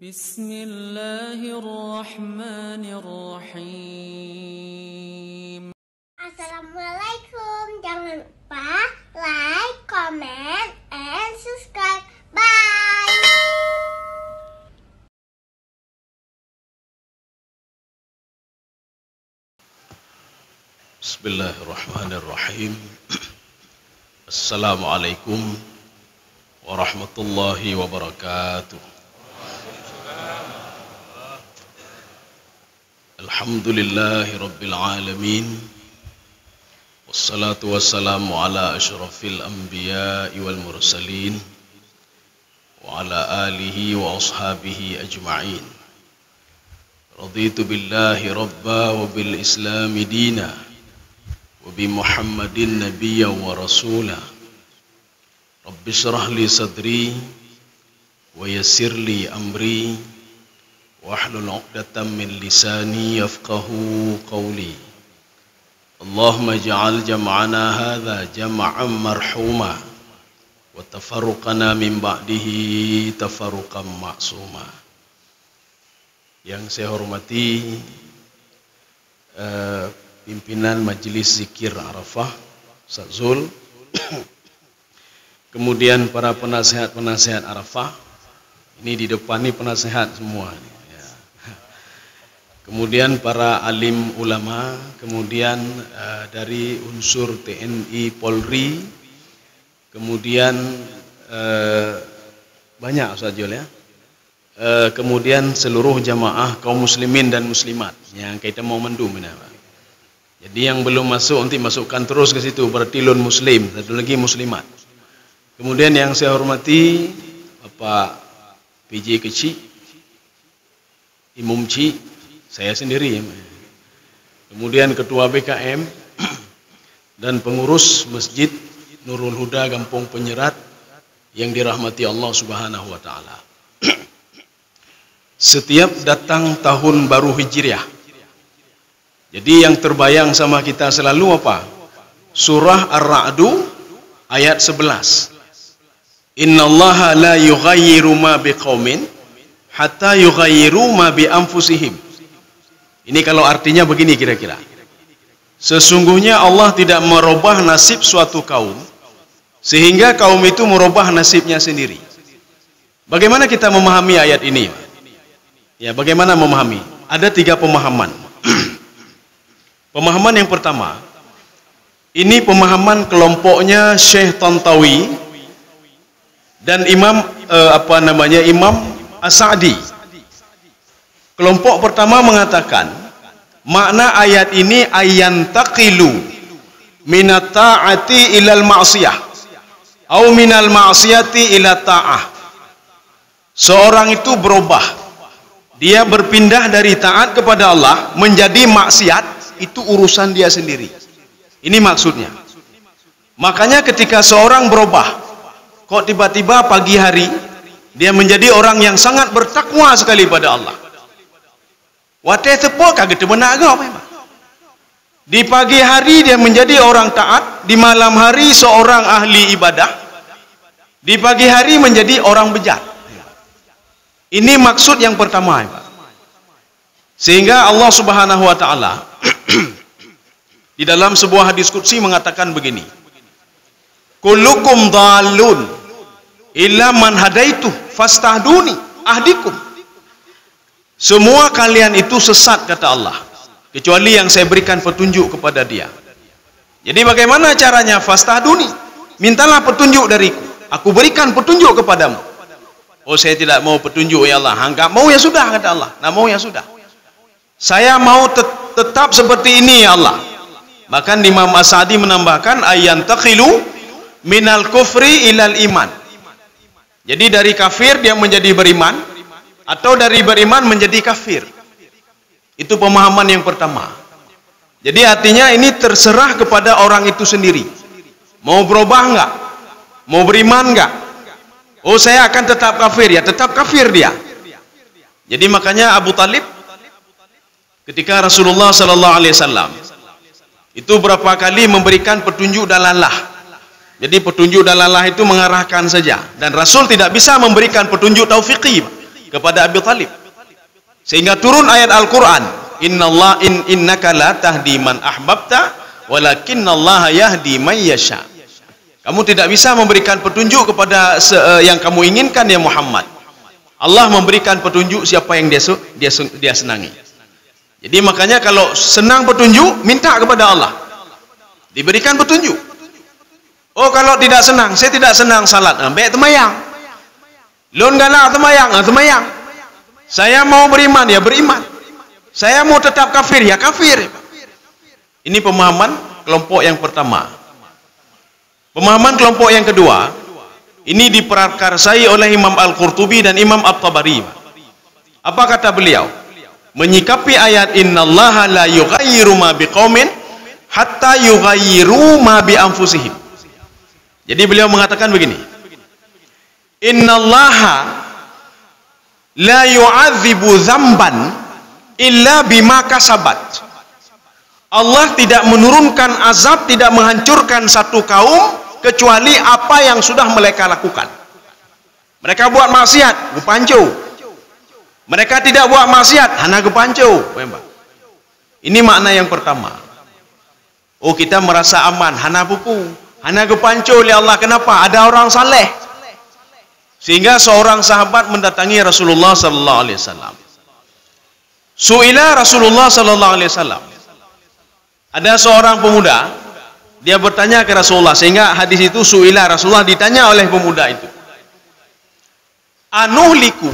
Bismillahirrahmanirrahim. Assalamualaikum. Jangan lupa like, comment, and subscribe. Bye. Bismillahirrahmanirrahim. Assalamualaikum warahmatullahi wabarakatuh. Alhamdulillahi rabbil alamin. Wassalatu wassalamu ala asyrafil anbiya'i wal mursalin wa ala alihi wa ashabihi ajma'in. Raditu billahi rabba wa bil islami dina wa bi Muhammadin nabiyyan wa rasula. Rabbi shrah li sadri wa yassir li amri wahlul 'uqdatam min lisani yafqahu qawli. Allahumma ij'al jam'ana hadza jam'an marhuma wa tafarruqana min ba'dihi tafarruqan ma'suma. Yang saya hormati pimpinan Majelis Zikir Arafah, Ustaz Zul, kemudian para penasehat-penasehat Arafah, ini di depan ini penasehat semua, ya. Kemudian para alim ulama, kemudian dari unsur TNI Polri, kemudian banyak Ustaz Zul, ya. Kemudian seluruh jamaah kaum muslimin dan muslimat yang kita mau mendum ini, Pak. Jadi yang belum masuk nanti masukkan terus ke situ, berarti lun muslim, satu lagi muslimat. Kemudian yang saya hormati Bapak PJ Kecik, Imam Cik, saya sendiri. Kemudian Ketua BKM dan pengurus Masjid Nurul Huda Kampung Penyerat yang dirahmati Allah Subhanahu wa taala. Setiap datang tahun baru Hijriah, jadi yang terbayang sama kita selalu apa? Surah Ar-Ra'du ayat 11. Innallaha la yughayyiru ma biqaumin hatta yughayyiru ma bi anfusihim. Ini kalau artinya begini kira-kira. Sesungguhnya Allah tidak merubah nasib suatu kaum sehingga kaum itu merubah nasibnya sendiri. Bagaimana kita memahami ayat ini? Ya, bagaimana memahami? Ada 3 pemahaman. Pemahaman yang pertama, ini pemahaman kelompoknya Syekh Tantawi dan Imam Imam As-Sa'di. Kelompok pertama mengatakan makna ayat ini ayantaqilu minat ta'ati ilal ma'siyah atau minal ma'siyati ila ta'ah. Seorang itu berubah, dia berpindah dari taat kepada Allah menjadi maksiat, itu urusan dia sendiri. Ini maksudnya. Makanya ketika seorang berubah, kok tiba-tiba pagi hari dia menjadi orang yang sangat bertakwa sekali pada Allah. Wate tepuk kaget benar ke apa? Di pagi hari dia menjadi orang taat, di malam hari seorang ahli ibadah, di pagi hari menjadi orang bejat. Ini maksud yang pertama, sehingga Allah Subhanahu wa taala di dalam sebuah hadis qudsi mengatakan begini, kullukum dhalun illa man hadaitu fastahduni ahdikum. Semua kalian itu sesat, kata Allah, kecuali yang saya berikan petunjuk kepada dia. Jadi bagaimana caranya? Fastahduni, mintalah petunjuk dariku, aku berikan petunjuk kepadamu. Oh, saya tidak mau petunjuk ya Allah. Enggak mau ya sudah, kata Allah. Nah, mau ya sudah. Saya mau tetap seperti ini ya Allah. Bahkan Imam As-Sa'di menambahkan ayantakhilu minal kufri ilal iman. Jadi dari kafir dia menjadi beriman, atau dari beriman menjadi kafir. Itu pemahaman yang pertama. Jadi artinya ini terserah kepada orang itu sendiri. Mau berubah enggak? Mau beriman enggak? Oh, saya akan tetap kafir, ya tetap kafir dia. Jadi makanya Abu Talib ketika Rasulullah sallallahu alaihi wasallam itu berapa kali memberikan petunjuk dalalah. Jadi petunjuk dalalah itu mengarahkan saja, dan Rasul tidak bisa memberikan petunjuk taufiqi. kepada Abi Thalib. Sehingga turun ayat Al-Quran, innaka la tahdi man ahbabta walakinallaha yahdi man yasha. Kamu tidak bisa memberikan petunjuk kepada yang kamu inginkan ya Muhammad. Allah memberikan petunjuk siapa yang dia senangi. Jadi makanya kalau senang petunjuk, minta kepada Allah, diberikan petunjuk. Oh kalau tidak senang, saya tidak senang salat, baik temayang. Lon galak temayang. Saya mau beriman, ya beriman. Saya mau tetap kafir, ya kafir. Ini pemahaman kelompok yang pertama. Pemahaman kelompok yang kedua, ini diprakarsai oleh Imam Al-Qurtubi dan Imam At-Tabari. Apa kata beliau? Menyikapi ayat innallaha la yughayyiru ma biqaumin hatta yughayyiru ma bi anfusihim. Jadi beliau mengatakan begini, innallaha la yu'adzibu dzamban illa bima kasabat. Allah tidak menurunkan azab, tidak menghancurkan satu kaum kecuali apa yang sudah mereka lakukan. Mereka buat maksiat, gupancu. Mereka tidak buat maksiat, hana gupancu. Ini makna yang pertama. Oh kita merasa aman, hana pupu, hana gupancu oleh Allah. Kenapa? Ada orang saleh. Sehingga seorang sahabat mendatangi Rasulullah sallallahu alaihi wasallam. Su'ila Rasulullah sallallahu alaihi wasallam. Ada seorang pemuda, dia bertanya ke Rasulullah, sehingga hadis itu su'ila, Rasulullah ditanya oleh pemuda itu. Anuhliku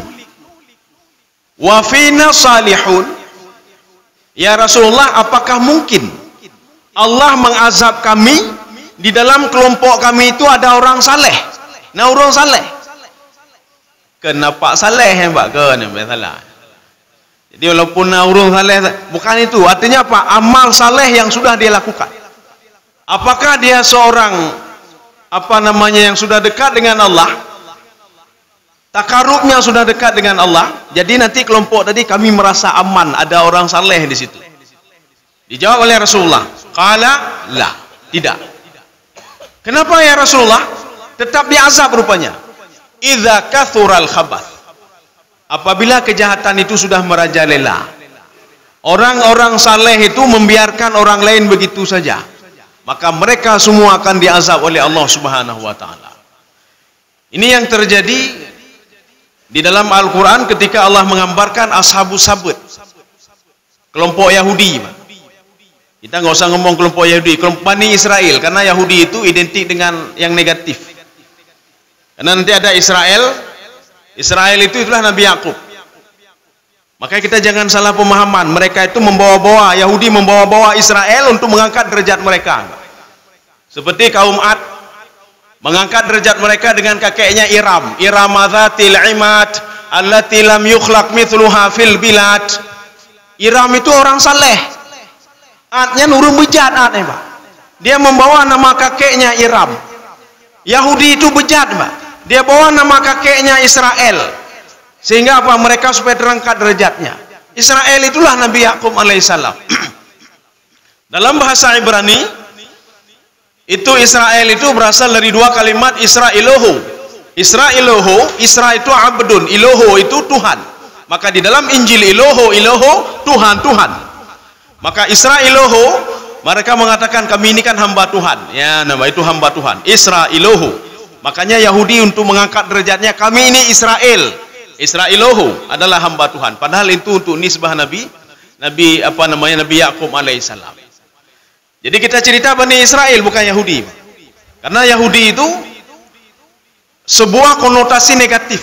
wa fina salihun. Ya Rasulullah, apakah mungkin Allah mengazab kami, di dalam kelompok kami itu ada orang saleh? Nah orang saleh. Kenapa saleh yang Pak? Kenapa salah? Jadi walaupun urung saleh, bukan itu. Artinya apa? Amal saleh yang sudah dia lakukan. Apakah dia seorang yang sudah dekat dengan Allah? Takarubnya sudah dekat dengan Allah. Jadi nanti kelompok tadi kami merasa aman, ada orang saleh di situ. Dijawab oleh Rasulullah, qala la, tidak. Kenapa ya Rasulullah? Tetap diazab rupanya. Idza kathural khabath. Apabila kejahatan itu sudah merajalela, orang-orang saleh itu membiarkan orang lain begitu saja, maka mereka semua akan diazab oleh Allah Subhanahu wa taala. Ini yang terjadi di dalam Al-Quran ketika Allah menggambarkan Ashabus Sabt, kelompok Yahudi. Kita nggak usah ngomong kelompok Yahudi, kelompok Bani Israel, karena Yahudi itu identik dengan yang negatif. Karena nanti ada Israel itu itulah Nabi Yakub. Makanya kita jangan salah pemahaman, mereka itu membawa-bawa, Yahudi membawa-bawa Israel untuk mengangkat derajat mereka. Seperti kaum Ad mengangkat derajat mereka dengan kakeknya Iram, Iramadzatil Imad allati lam yukhlaq mithluha fil bilad. Iram itu orang saleh. Adnya nurun bejat adnya, Pak. Dia membawa nama kakeknya Iram. Yahudi itu bejat, Pak. Dia bawa nama kakeknya Israel. Sehingga apa? Mereka supaya terangkat derajatnya. Israel itulah Nabi Yakub alaihissalam. Dalam bahasa Ibrani, itu Israel itu berasal dari dua kalimat Isra'iluhu. Isra'iluhu, Isra itu abdun, iluhu itu Tuhan. Maka di dalam Injil iluhu, Tuhan. Maka Isra'iluhu, mereka mengatakan kami ini kan hamba Tuhan. Ya, nama itu hamba Tuhan. Isra'iluhu. Makanya Yahudi untuk mengangkat derajatnya, kami ini Israel. Isra'iluhu adalah hamba Tuhan. Padahal itu untuk nisbah Nabi Yakub alaihissalam. Jadi kita cerita Bani Israel bukan Yahudi. Karena Yahudi itu sebuah konotasi negatif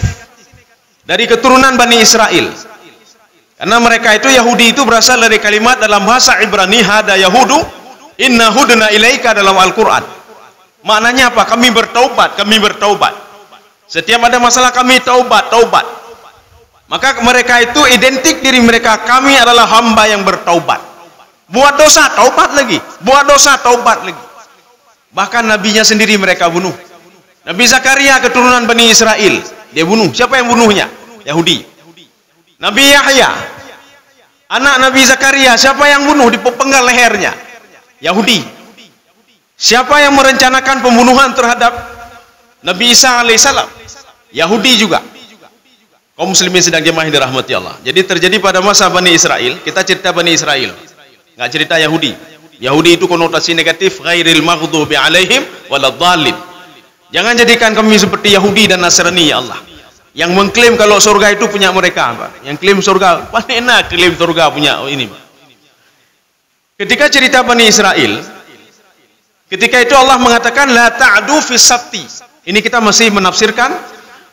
dari keturunan Bani Israel. Karena mereka itu Yahudi itu berasal dari kalimat dalam bahasa Ibrani hada Yahudu inna hudna ilaika dalam Al-Quran. Maknanya apa? Kami bertaubat. Setiap ada masalah kami taubat. Maka mereka itu identik diri mereka, kami adalah hamba yang bertaubat. Buat dosa, taubat lagi. Bahkan nabinya sendiri mereka bunuh. Nabi Zakaria keturunan Bani Israel, dia bunuh. Siapa yang bunuhnya? Yahudi. Nabi Yahya, anak Nabi Zakaria, siapa yang bunuh? Dipenggal lehernya. Yahudi. Siapa yang merencanakan pembunuhan terhadap Nabi Isa alaihissalam? Yahudi juga. Kaum muslimin sedang jemaah yang dirahmati Allah. Jadi terjadi pada masa Bani Israel, kita cerita Bani Israel, nggak cerita Yahudi. Yahudi itu konotasi negatif, ghairil maghdubi alaihim waladhdallin. Jangan jadikan kami seperti Yahudi dan Nasrani ya Allah, yang mengklaim kalau surga itu punya mereka, Pak. Yang klaim surga, paling enak klaim surga punya ini, Pak. Ketika cerita Bani Israel, ketika itu Allah mengatakan la ta'du fi sabti. Ini kita masih menafsirkan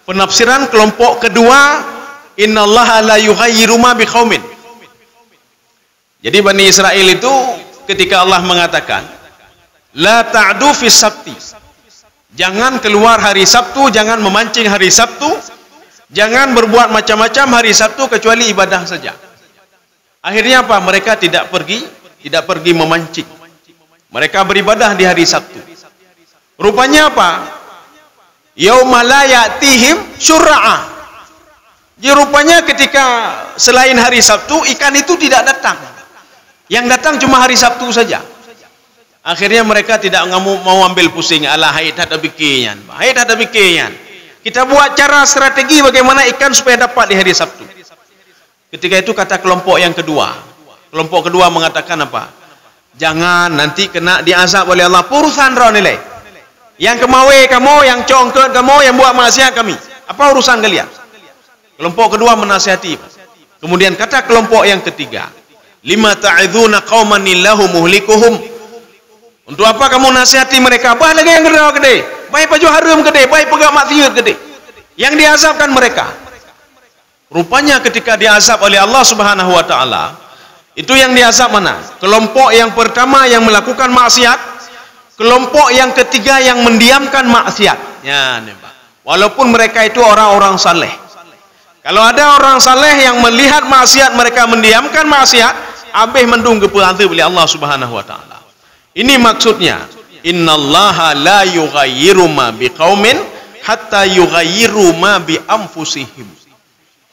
penafsiran kelompok kedua, innallaha la yughayyiru ma biqaumin. Jadi Bani Israel itu ketika Allah mengatakan la ta'du fi sabti, jangan keluar hari Sabtu, jangan memancing hari Sabtu, jangan berbuat macam-macam hari Sabtu kecuali ibadah saja. Akhirnya apa? Mereka tidak pergi memancing. Mereka beribadah di hari Sabtu. Rupanya apa? Yauma la ya'tihim syurra'a. Jadi rupanya ketika selain hari Sabtu, ikan itu tidak datang. Yang datang cuma hari Sabtu saja. Akhirnya mereka tidak mau ambil pusing. Alah, hai tak ada bikinyan. Hai tak ada bikinyan. Kita buat cara strategi bagaimana ikan supaya dapat di hari Sabtu. Ketika itu kata kelompok yang kedua. Kelompok kedua mengatakan apa? Jangan nanti kena diazab oleh Allah. Urusan roh nilai. Yang kemawe kamu, yang congket kamu, yang buat maksiat kami. Apa urusan kalian? Kelompok kedua menasihati. Kemudian kata kelompok yang ketiga, lima ta'idhuna qauman illahu muhlikuhum. Untuk apa kamu nasihati mereka? Bah lagi yang gede, baik baju haram gede, baik pegang maksiat gede. Yang diazabkan mereka. Rupanya ketika diazab oleh Allah Subhanahu wa taala, itu yang diazab mana? Kelompok yang pertama yang melakukan maksiat, kelompok yang ketiga yang mendiamkan maksiat. Ya, nih, Pak. Walaupun mereka itu orang-orang saleh. Kalau ada orang saleh yang melihat maksiat, mereka mendiamkan maksiat, abih mendung kepulantu oleh Allah Subhanahu wa taala. Ini maksudnya, innallaha la yughayyiru ma biqaumin hatta yughayyiru ma bi anfusihim.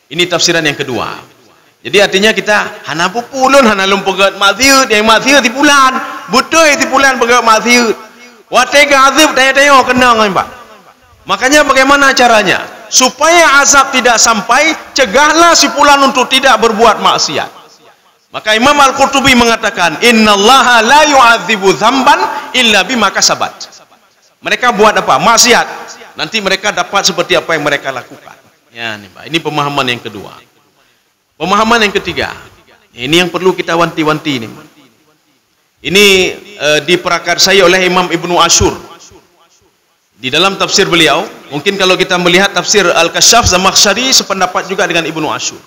Ini tafsiran yang kedua. Jadi artinya kita hana pupulun, hana lumpegat maksiat, yang maksiat di bulan, betul di bulan pegat maksiat. Watega azab tanya-tanya kenang, Pak. Makanya bagaimana caranya? Supaya azab tidak sampai, cegahlah si fulan untuk tidak berbuat maksiat. Maka Imam Al-Qurtubi mengatakan, innallaha la yu'adzibu dzamban illa bima kasabat. Mereka buat apa? Maksiat. Nanti mereka dapat seperti apa yang mereka lakukan. Ya, nih, Pak. Ini pemahaman yang kedua. Pemahaman yang ketiga. Ini yang perlu kita wanti-wanti ini. Ini diprakarsai oleh Imam Ibnu Ashur. Di dalam tafsir beliau, mungkin kalau kita melihat tafsir Al-Kasyaf Zamakhsyari sependapat juga dengan Ibnu Ashur.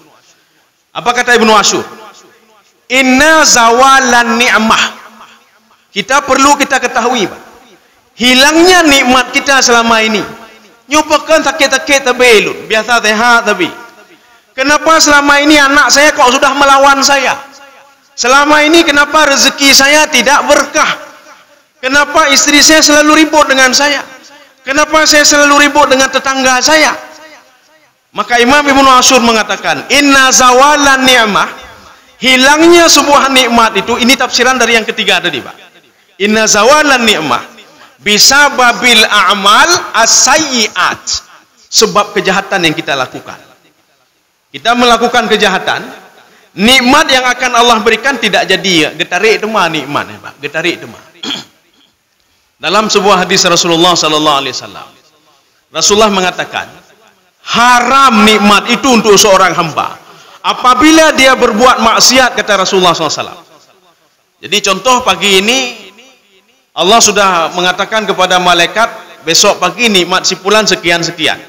Apa kata Ibnu Ashur? Inna zawalan ni'mah. Kita perlu kita ketahui, Pak. Hilangnya nikmat kita selama ini. Nyobakan sakit-sakit tabelun, biasa sehat tapi. Kenapa selama ini anak saya kok sudah melawan saya? Selama ini kenapa rezeki saya tidak berkah? Kenapa istri saya selalu ribut dengan saya? Kenapa saya selalu ribut dengan tetangga saya? Maka Imam Ibnu Ashur mengatakan, inna zawalan ni'mah, hilangnya sebuah nikmat itu, ini tafsiran dari yang ketiga tadi, Pak. Inna zawalan ni'mah bisababil a'mal as-sayyi'at, sebab kejahatan yang kita lakukan. Kita melakukan kejahatan, nikmat yang akan Allah berikan tidak jadi. Getarik demah nikmat, Pak. Getarik demah. Dalam sebuah hadis Rasulullah sallallahu alaihi wasallam, Rasulullah mengatakan, haram nikmat itu untuk seorang hamba apabila dia berbuat maksiat, kata Rasulullah SAW. Jadi contoh pagi ini Allah sudah mengatakan kepada malaikat, besok pagi nikmat si fulan sekian-sekian.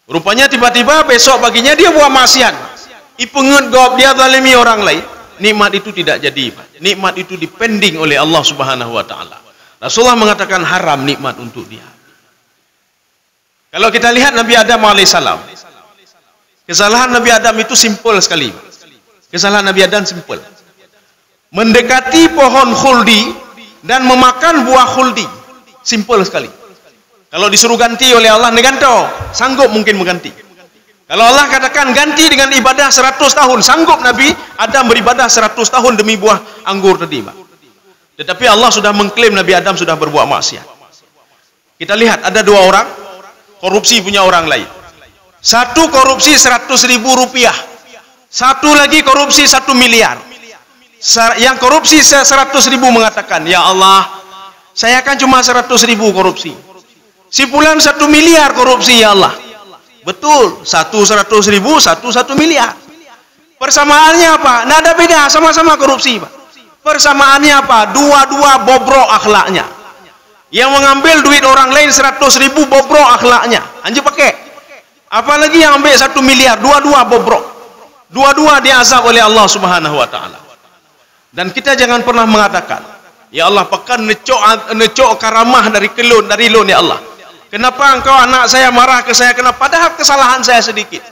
Rupanya tiba-tiba besok paginya dia buat maksiat. Ipengut gob dia zalimi orang lain. Nikmat itu tidak jadi, Pak. Nikmat itu dipending oleh Allah Subhanahu wa taala. Rasulullah mengatakan haram nikmat untuk dia. Kalau kita lihat Nabi Adam alaihissalam, kesalahan Nabi Adam itu simpel sekali. Kesalahan Nabi Adam simpel. Mendekati pohon khuldi dan memakan buah khuldi. Simpel sekali. Kalau disuruh ganti oleh Allah, neganto, sanggup mungkin mengganti. Kalau Allah katakan ganti dengan ibadah 100 tahun, sanggup Nabi Adam beribadah 100 tahun demi buah anggur tadi, Pak. Tetapi Allah sudah mengklaim Nabi Adam sudah berbuat maksiat. Kita lihat ada dua orang korupsi punya orang lain. Satu korupsi 100.000 rupiah. Satu lagi korupsi 1 miliar. Yang korupsi 100.000 mengatakan, ya Allah, saya kan cuma 100.000 korupsi. Si fulan 1 miliar korupsi, ya Allah. Betul, satu 100.000, satu 1 miliar. Persamaannya apa? Tidak ada beda, sama-sama korupsi, Pak. Persamaannya apa? Dua-dua bobrok akhlaknya. Yang mengambil duit orang lain 100.000 bobrok akhlaknya. Anjir pakai. Apalagi yang ambil 1 miliar, dua-dua bobrok. Dua-dua diazab oleh Allah Subhanahu wa taala. Dan kita jangan pernah mengatakan, ya Allah, pekan necok karamah dari loan ya Allah. Kenapa engkau anak saya marah ke saya? Kenapa? Padahal kesalahan saya sedikit.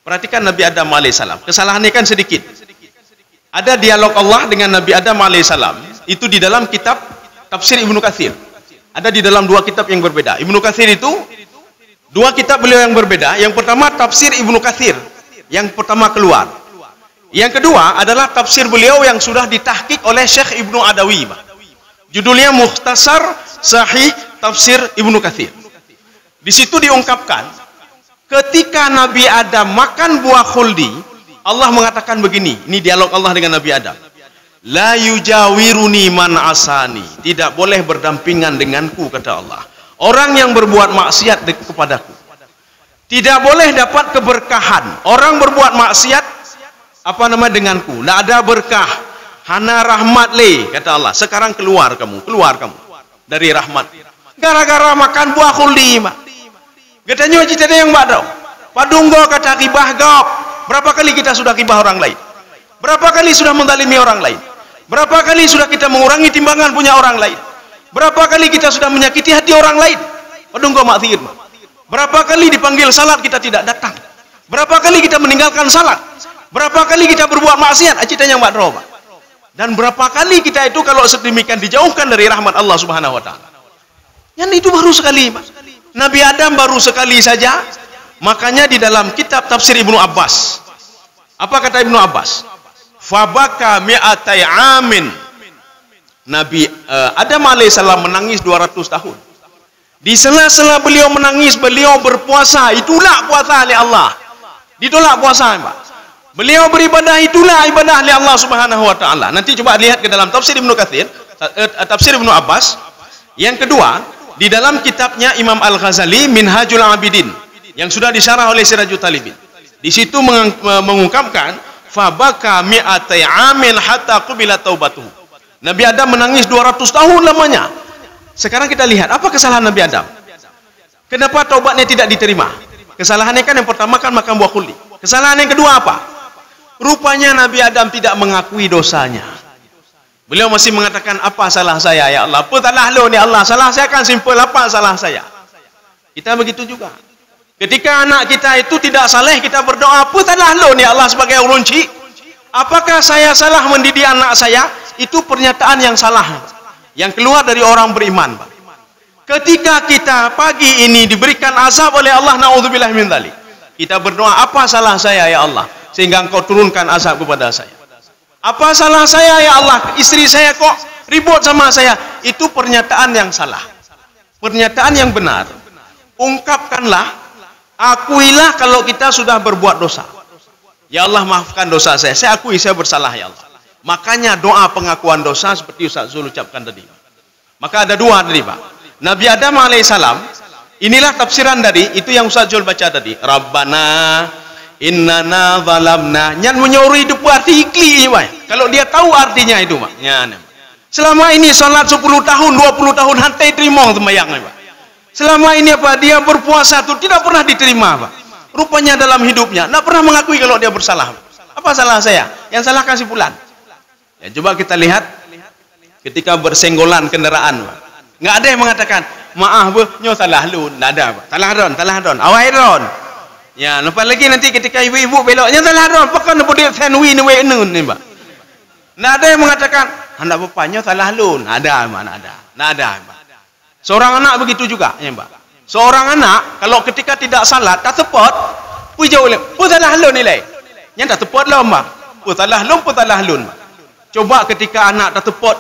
Perhatikan Nabi Adam alaihissalam. Kesalahannya kan sedikit. Ada dialog Allah dengan Nabi Adam alaihissalam. Itu di dalam kitab Tafsir Ibnu Katsir. Ada di dalam dua kitab yang berbeda. Ibnu Katsir itu dua kitab beliau yang berbeda. Yang pertama Tafsir Ibnu Katsir. Yang pertama keluar. Yang kedua adalah tafsir beliau yang sudah ditahqiq oleh Syekh Ibnu Adawi. Judulnya Mukhtasar Sahih Tafsir Ibnu Katsir. Di situ diungkapkan, ketika Nabi Adam makan buah khuldi, Allah mengatakan begini, ini dialog Allah dengan Nabi Adam. La yujawiruni man asani, tidak boleh berdampingan denganku, kata Allah. Orang yang berbuat maksiat kepadaku. Tidak boleh dapat keberkahan. Orang berbuat maksiat denganku, tidak ada berkah, hana rahmat le, kata Allah. Sekarang keluar kamu dari rahmat, gara-gara makan buah khuldi. Katanya cerita yang badau padunggo kata kibah gok. Berapa kali kita sudah kibah orang lain? Berapa kali sudah mendalimi orang lain? Berapa kali sudah kita mengurangi timbangan punya orang lain? Berapa kali kita sudah menyakiti hati orang lain? Padunggo maksir. Berapa kali dipanggil salat kita tidak datang? Berapa kali kita meninggalkan salat? Berapa kali kita berbuat maksiat? Ceritanya Mbak Droba. Dan berapa kali kita itu kalau sedemikian dijauhkan dari rahmat Allah Subhanahu wa taala. Yang itu baru sekali, Pak. Nabi Adam baru sekali saja. Makanya di dalam kitab tafsir Ibnu Abbas. Apa kata Ibnu Abbas? Fabaka mi'atai amin. Nabi Adam alaihissalam menangis 200 tahun. Di sela-sela beliau menangis, beliau berpuasa. Itulah puasa oleh Allah. Ditolak puasa, Pak. Beliau beribadah, itulah ibadah oleh Allah Subhanahu wa taala. Nanti coba lihat ke dalam tafsir Ibnu Katsir, tafsir Ibnu Abbas. Yang kedua, di dalam kitabnya Imam Al-Ghazali Minhajul Abidin yang sudah disyarah oleh Sirajul Talibin. Di situ mengungkapkan fabaka mi'atai amin hatta qubila taubatuhu. Nabi Adam menangis 200 tahun lamanya. Sekarang kita lihat apa kesalahan Nabi Adam. Kenapa taubatnya tidak diterima? Kesalahannya kan yang pertama kan makan buah khuldi. Kesalahan yang kedua apa? Rupanya Nabi Adam tidak mengakui dosanya. Beliau masih mengatakan, apa salah saya ya Allah? Apa salah lo ni Allah? Salah saya kan simple, apa salah saya? Kita begitu juga. Ketika anak kita itu tidak saleh, kita berdoa, apa salah lo ni Allah sebagai urunci? Apakah saya salah mendidik anak saya? Itu pernyataan yang salah. Yang keluar dari orang beriman. Ketika kita pagi ini diberikan azab oleh Allah, na'udzubillah min dzalik. Kita berdoa, apa salah saya ya Allah? Sehingga engkau turunkan azab kepada saya. Apa salah saya ya Allah? Istri saya kok ribut sama saya. Itu pernyataan yang salah. Pernyataan yang benar. Ungkapkanlah, akuilah kalau kita sudah berbuat dosa. Ya Allah, maafkan dosa saya. Saya akui saya bersalah ya Allah. Makanya doa pengakuan dosa seperti Ustaz Zul ucapkan tadi. Maka ada dua tadi, Pak. Nabi Adam alaihissalam, inilah tafsiran dari itu yang Ustaz Zul baca tadi. Rabbana innana zalamna. Nyan menyuruh hidup arti ikli, Pak. Kalau dia tahu artinya itu, Pak. Nyan. Selama ini salat 10 tahun, 20 tahun hantai terima sembahyang, Pak. Selama ini apa? Dia berpuasa itu tidak pernah diterima, Pak. Rupanya dalam hidupnya tidak pernah mengakui kalau dia bersalah. Apa salah saya? Yang salahkan si fulan. Ya, coba kita lihat ketika bersenggolan kendaraan, Pak. Nggak ada yang mengatakan, maaf, nyo salah lu. Nggak ada, Pak. Salah don. Awai don. Ya, lepas lagi nanti ketika ibu-ibu beloknya salah don. Pakai nak dia sandwich ni nun ni, Pak. Nggak ada yang mengatakan, anak bapaknya salah lu. Nggak ada, Pak. Nggak ada, Pak. Seorang anak begitu juga, ya, Pak. Seorang anak kalau ketika tidak salat, tak tepat, pu jauh le. Pu salah lu nilai. Yang tak tepat lah, Pak. Pu salah lu, Pak. Coba ketika anak tak tepat,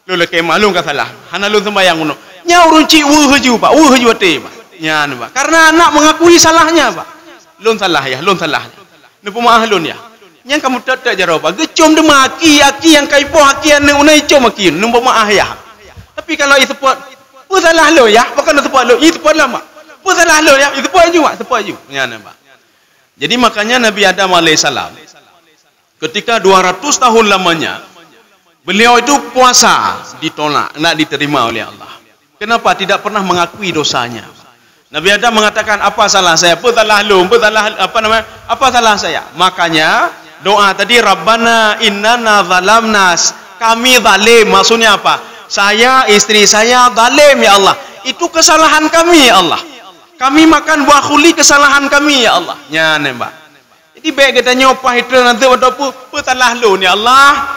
lu le ke malum ka salah. Hana lu sembahyang ngono. Nya urunci wuh haju, Pak. Wuh haju te, Pak. Nya, Pak. Karena anak mengakui salahnya, Pak. lon salah ya, lon salah. Nu pemaah lon ya. Yang kamu tak jaroba, gecom de maki yang kai poh aki ane unai com aki, nu pemaah ya. Tapi kalau itu buat salah lo ya, bukan itu buat lo, itu buat lama. Salah lo ya, itu buat juga, sepuat juga. Ya nampak. Jadi makanya Nabi Adam alaihissalam ketika 200 tahun lamanya beliau itu puasa ditolak, nak diterima oleh Allah. Kenapa? Tidak pernah mengakui dosanya. Nabi Adam mengatakan, apa salah saya? Apa salah lu? Apa salah saya? Makanya doa tadi, Rabbana innana zalamna, kami zalim. Maksudnya apa? Saya, istri saya zalim ya Allah. Itu kesalahan kami ya Allah. Kami makan buah khuli, kesalahan kami ya Allah. Ya nembak. Jadi baik kita nyopah itu nanti apa salah lu ya Allah.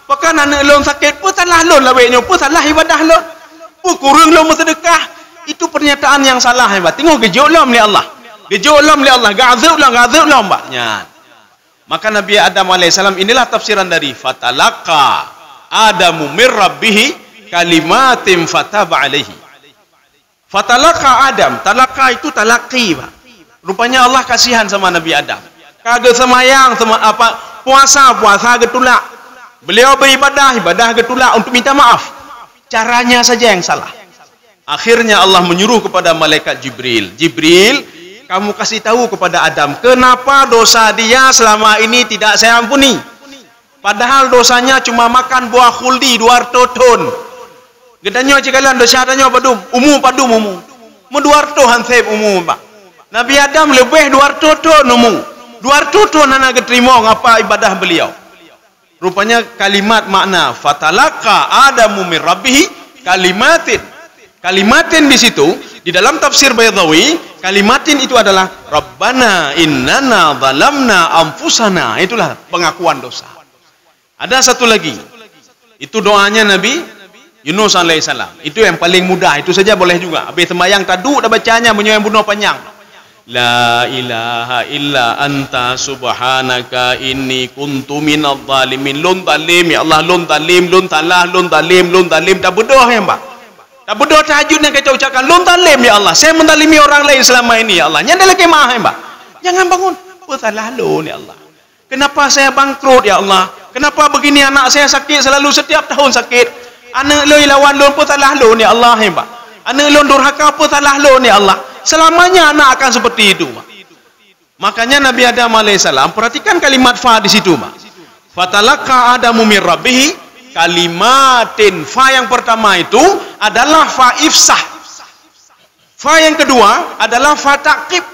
Pakan anak lu sakit, apa salah lu lah baik nyopa salah ibadah lu. Kurang lu bersedekah. Itu pernyataan yang salah hebat. Tengok gejok lam li Allah. Gejok lam li Allah. Gazuk lam mbaknya. Maka Nabi Adam alaihissalam inilah tafsiran dari fatalaqa Adamu mir rabbih kalimatin fataba alaihi. Fatalaqa Adam, talaqa itu talaqi, Pak. Rupanya Allah kasihan sama Nabi Adam. Kagak semayang sama puasa getulak. Beliau beribadah getulak untuk minta maaf. Caranya saja yang salah. Akhirnya Allah menyuruh kepada malaikat Jibril. Jibril, kamu kasih tahu kepada Adam, kenapa dosa dia selama ini tidak saya ampuni. Padahal dosanya cuma makan buah khuldi 200 ton. Gedanya cikalan dosa tanya padum, umu. Mu 200 hansib umu, Pak. Nabi Adam lebih 200 ton umu. 200 ton anak keterima ngapa ibadah beliau. Rupanya kalimat makna fatalaqa Adamu mir rabbih kalimatin. Kalimatin di situ di dalam tafsir Baydawi, kalimatin itu adalah Rabbana innana zalamna anfusana. Itulah pengakuan dosa. Ada satu lagi. Itu doanya Nabi Yunus alaihissalam. Itu yang paling mudah. Itu saja boleh juga. Habis sembahyang taduk dah bacanya yang bunuh panjang. La ilaha illa anta subhanaka inni kuntu minadh dhalimin. Lun zalim ya Allah, lun zalim, lun salah, lun zalim, lun zalim. Tak berdoa ya, Pak. Tak berdoa tahajud yang kita ucapkan, lun zalim ya Allah. Saya menzalimi orang lain selama ini ya Allah. Yang ada lagi maaf ya, Pak. Jangan bangun. Apa salah lun ya Allah? Kenapa saya bangkrut ya Allah? Kenapa begini anak saya sakit selalu setiap tahun sakit? Anak lu lawan lun apa salah lun ya Allah ya, Pak. Anak lun durhaka apa salah lun ya Allah. Selamanya anak akan seperti itu, Pak. Makanya Nabi Adam alaihissalam, perhatikan kalimat fa di situ, Pak. Fatalaqa Adamu mir rabbih kalimatin. Fa yang pertama itu adalah fa ifsah. Fa yang kedua adalah fa taqib.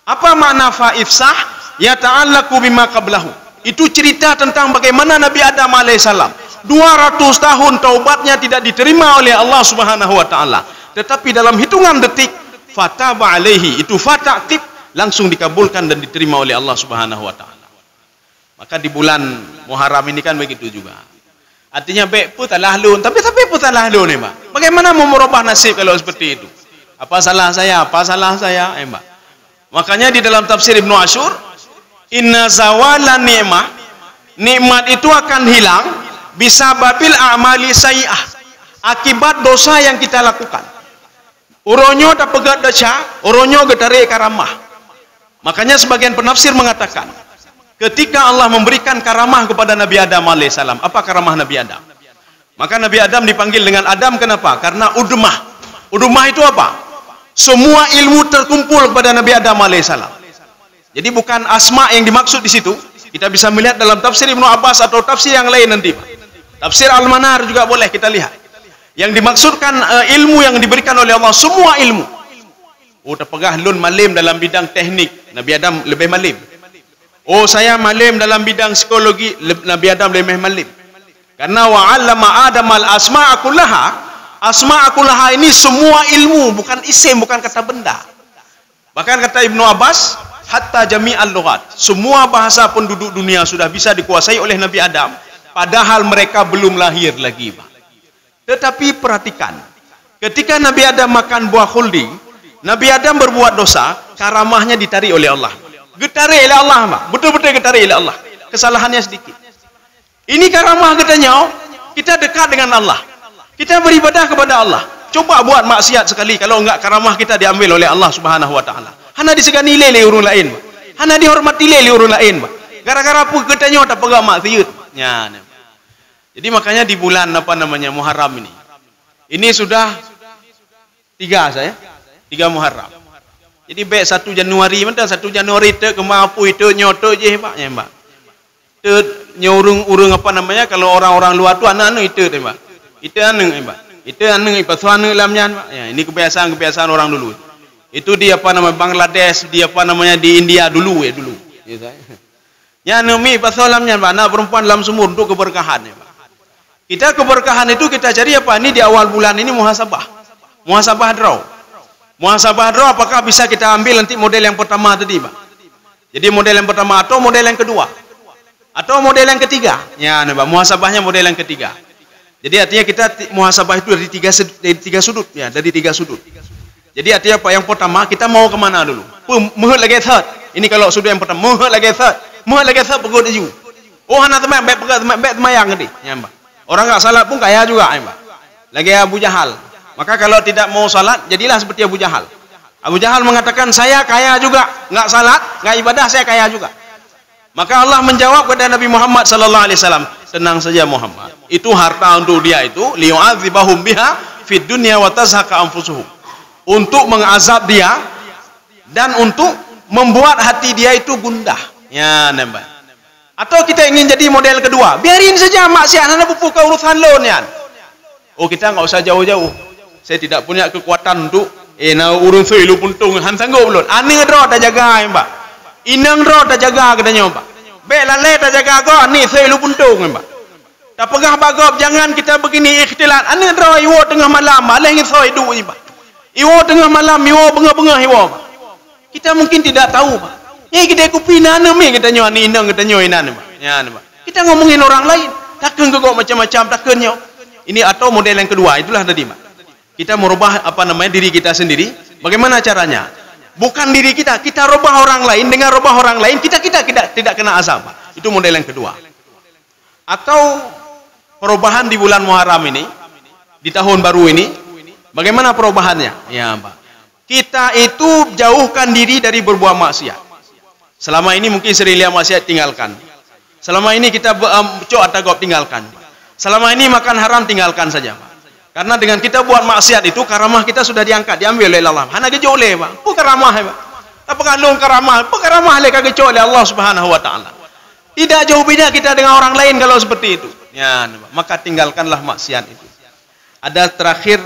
Apa makna fa ifsah? Ya ta'allaqu bima qablahu. Itu cerita tentang bagaimana Nabi Adam alaihissalam 200 tahun taubatnya tidak diterima oleh Allah Subhanahu wa taala. Tetapi dalam hitungan detik fataba alaihi, itu fataqib, langsung dikabulkan dan diterima oleh Allah Subhanahu wa taala. Maka di bulan Muharram ini kan begitu juga. Artinya baik pun salah lun, tapi pun salah lun ni, Pak. Bagaimana mau merubah nasib kalau seperti itu? Apa salah saya? Apa salah saya? Pak. Makanya di dalam tafsir Ibnu Ashur, inna zawala ni'mah, nikmat itu akan hilang bisa babil a'mali sayyi'ah, akibat dosa yang kita lakukan. Uronyo tak pegat daca, uronyo getarik karamah. Makanya sebagian penafsir mengatakan, ketika Allah memberikan karamah kepada Nabi Adam alaihissalam, apa karamah Nabi Adam? Maka Nabi Adam dipanggil dengan Adam, kenapa? Karena udmah. Udmah itu apa? Semua ilmu terkumpul kepada Nabi Adam alaihissalam. Jadi bukan asma yang dimaksud di situ. Kita bisa melihat dalam tafsir Ibnu Abbas atau tafsir yang lain nanti, Pak. Tafsir Al-Manar juga boleh kita lihat. Yang dimaksudkan ilmu yang diberikan oleh Allah, semua ilmu. Oh, terpegah lun malim dalam bidang teknik, Nabi Adam lebih malim. Oh, saya malim dalam bidang psikologi, Nabi Adam lebih malim. Karena wa'allama Adam al-asma'a kullaha. Asma'a kullaha ini semua ilmu, bukan isim, bukan kata benda. Bahkan kata Ibnu Abbas, hatta jami'al lughat, semua bahasa penduduk dunia sudah bisa dikuasai oleh Nabi Adam, padahal mereka belum lahir lagi, Pak. Tetapi perhatikan, ketika Nabi Adam makan buah khuldi, Nabi Adam berbuat dosa, karamahnya ditarik oleh Allah. Getarik oleh Allah, Pak. Betul-betul getarik oleh Allah. Kesalahannya sedikit. Ini karamah katanya, kita dekat dengan Allah. Kita beribadah kepada Allah. Coba buat maksiat sekali, kalau enggak karamah kita diambil oleh Allah Subhanahu wa taala. Hana disegani lele orang lain. Hana dihormati leli orang lain, Pak. Gara-gara apa katanya tak pegang maksiat. Ya. Jadi makanya di bulan apa namanya Muharram ini sudah 3 saya. 3 Muharram. Jadi baik 1 Januari mentang 1 Januari tu kemampu itu nyoto je Pak, ya Pak. Tu nyorung-urung apa namanya kalau orang-orang luar tu anak-anak itu tu Pak. Itu anak Pak. Itu anak pasal anak lamnya Pak. Ya, ini kebiasaan orang dulu. Itu di apa nama Bangladesh, di apa namanya di India dulu ya dulu. Ya saya. Ya nami pasal lamnya Pak, anak perempuan dalam sumur untuk keberkahan ya Pak. Kita keberkahan itu kita cari apa? Ini di awal bulan ini muhasabah. Muhasabah draw. Muhasabah draw apakah bisa kita ambil nanti model yang pertama tadi Pak. Jadi model yang pertama atau model yang kedua? Atau model yang ketiga? Ya Pak, muhasabahnya model yang ketiga. Jadi artinya kita muhasabah itu dari tiga sudut ya, dari 3 sudut. Jadi artinya apa? Yang pertama kita mau kemana dulu? Muhut lagi third. Ini kalau sudut yang pertama, muhut lagi third. Muhut lagi third pegod ju. Oh anak teman baik pegat baik temayang tadi. Ya Pak. Orang enggak salat pun kaya juga ya Pak. Lagi Abu Jahal. Maka kalau tidak mau salat, jadilah seperti Abu Jahal. Abu Jahal mengatakan saya kaya juga, enggak salat, enggak ibadah, saya kaya juga. Maka Allah menjawab kepada Nabi Muhammad sallallahu alaihi wasallam, tenang saja Muhammad. Itu harta untuk dia itu liyu'adzibahum biha fid dunya wa tazhaka anfusuhum. Untuk mengazab dia dan untuk membuat hati dia itu gundah. Ya, nampak. Atau kita ingin jadi model kedua, biarin saja maksiat hana buka urusan lo nian. Oh, kita enggak usah jauh-jauh. Saya tidak punya kekuatan untuk urun seilu puntung han sanggup belum. Ane ro dah jaga Pak. Inang ro dah jaga katanya Pak. Baik lale dah jaga kau ni seilu puntung Pak. Tak pegah bagop jangan kita begini ikhtilat. Ane ro iwo tengah malam maleh ngisoi du ni Pak. Iwo tengah malam iwo bengah-bengah iwo Pak. Kita mungkin tidak tahu Pak. Kita kupi nana me katanya ni inang katanya inan Pak. Ya Pak. Kita ngomongin orang lain. Takkan kau macam-macam takkannya. Ini atau model yang kedua itulah tadi Pak. Kita merubah apa namanya diri kita sendiri. Bagaimana caranya? Bukan diri kita, kita rubah orang lain. Dengan rubah orang lain, kita tidak kena azab. Itu model yang kedua. Atau perubahan di bulan Muharram ini, di tahun baru ini, bagaimana perubahannya? Ya Pak. Kita itu jauhkan diri dari berbuat maksiat. Selama ini mungkin sering lihat maksiat tinggalkan. Selama ini kita cok atau tinggalkan. Selama ini makan haram tinggalkan saja Pak. Karena dengan kita buat maksiat itu karamah kita sudah diangkat, diambil oleh Allah. Hana gejo oleh Pak. Bu karamah Pak. Apa kandung karamah? Bu karamah le kage oleh Allah Subhanahu wa taala. Tidak jauh beda kita dengan orang lain kalau seperti itu. Ya, maka tinggalkanlah maksiat itu. Ada terakhir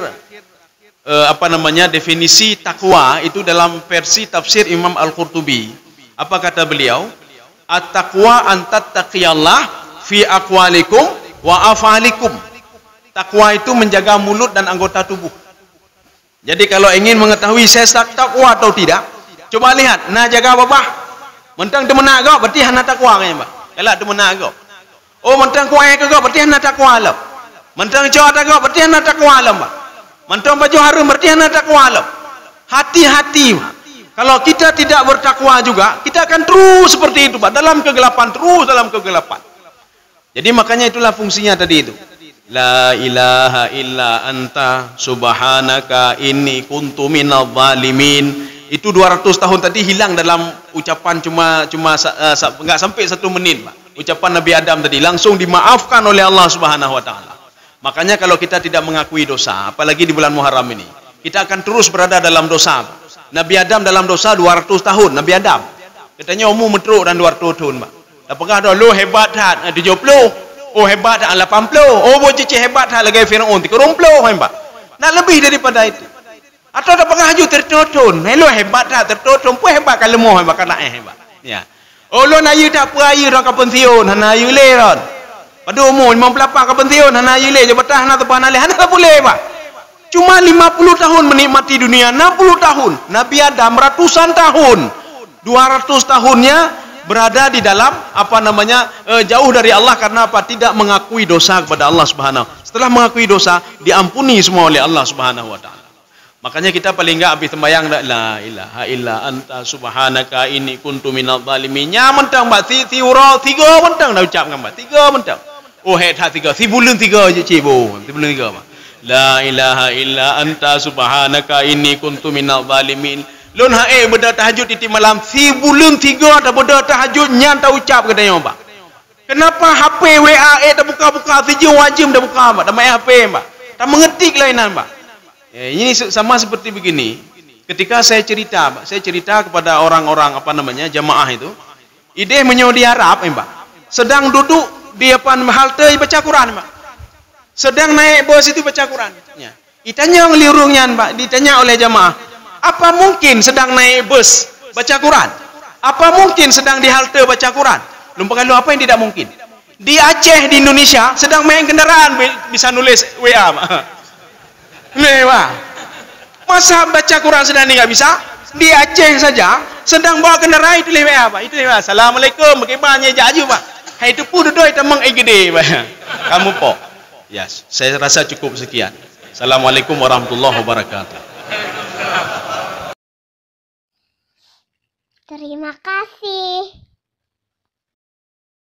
apa namanya definisi takwa itu dalam versi tafsir Imam Al-Qurtubi. Apa kata beliau? At-taqwa an tattaqiyallah fi aqwalikum wa afalikum. Takwa itu menjaga mulut dan anggota tubuh. Jadi kalau ingin mengetahui saya takwa atau tidak, coba lihat, nah jaga apa? Mentang temenak kau, berarti hana takwa kan Pak? Kalau temenak kau. Oh mentang kuai kau, berarti hana takwa lah. Mentang jawab kau, berarti hana takwa lah Pak. Mentang baju harum, berarti hana takwa lah. Hati-hati Pak. Kalau kita tidak bertakwa juga, kita akan terus seperti itu Pak, dalam kegelapan, terus dalam kegelapan. Jadi makanya itulah fungsinya tadi itu. La ilaha illa anta subhanaka inni kuntu minadh dhalimin. Itu 200 tahun tadi hilang dalam ucapan cuma enggak sampai 1 menit Pak. Ucapan Nabi Adam tadi langsung dimaafkan oleh Allah Subhanahu wa taala. Makanya kalau kita tidak mengakui dosa, apalagi di bulan Muharram ini, kita akan terus berada dalam dosa Pak. Nabi Adam dalam dosa 200 tahun Nabi Adam. Katanya umur metruk dan 200 tahun Pak. Apakah ada lo hebat hat 70? Oh hebat tak 80. Oh bocicih hebat tak lagi Firaun 30 Pak. Nak lebih daripada itu. Atau tak pernah haju tertotun. Hello hebat tak tertotun pun hebat kan lemah hebat kan hebat. Ya. Oh lo nak you tak apa ayu dah ke pensiun, hana ayu le ron. Pada umur 58 ke pensiun, hana ayu le je betah hana tepan ale. Hana tak boleh Pak. Cuma 50 tahun menikmati dunia, 60 tahun. Nabi Adam ratusan tahun. 200 tahunnya berada di dalam apa namanya jauh dari Allah karena apa? Tidak mengakui dosa kepada Allah Subhanahu. Setelah mengakui dosa diampuni semua oleh Allah Subhanahu wa taala. Makanya kita paling enggak habis sembahyang la ilaha illa anta subhanaka inni kuntu minadh dhalimin. Nya mentang mbak tiura 3 mentang dah ucap ngam 3 mentang. Oh het 3 si bulan 3 je cibo. Si bulan 3 Pak. La ilaha illa anta subhanaka inni kuntu minadh dhalimin. Lun hae beda tahajud di malam si bulan 3 dah beda tahajud nyan tak ucap katanya mbak. Kenapa HP WA tak buka-buka siji wajib dah buka mbak. Dah main HP mbak. Tak mengerti kelainan mbak. Ini sama seperti begini. Ketika saya cerita mbak, saya cerita kepada orang-orang jamaah itu. Ide menyewa Arab mbak. Sedang duduk di halte baca Quran mbak. Sedang naik bos itu baca Quran. Ya. Ditanya ngelirungnya mbak, ditanya oleh jamaah. Apa mungkin sedang naik bus baca Quran? Apa mungkin sedang di halte baca Quran? Lupa kalau apa yang tidak mungkin? Di Aceh di Indonesia sedang main kendaraan bisa nulis WA. Lewa. Masa baca Quran sedang ni nggak bisa? Di Aceh saja sedang bawa kendaraan itu WA pak. Itu WA. Assalamualaikum. Bagaimana jaju pak? Hai itu pun duduk temang gede pak. Kamu po. Yes. Saya rasa cukup sekian. Assalamualaikum warahmatullahi wabarakatuh. Terima kasih.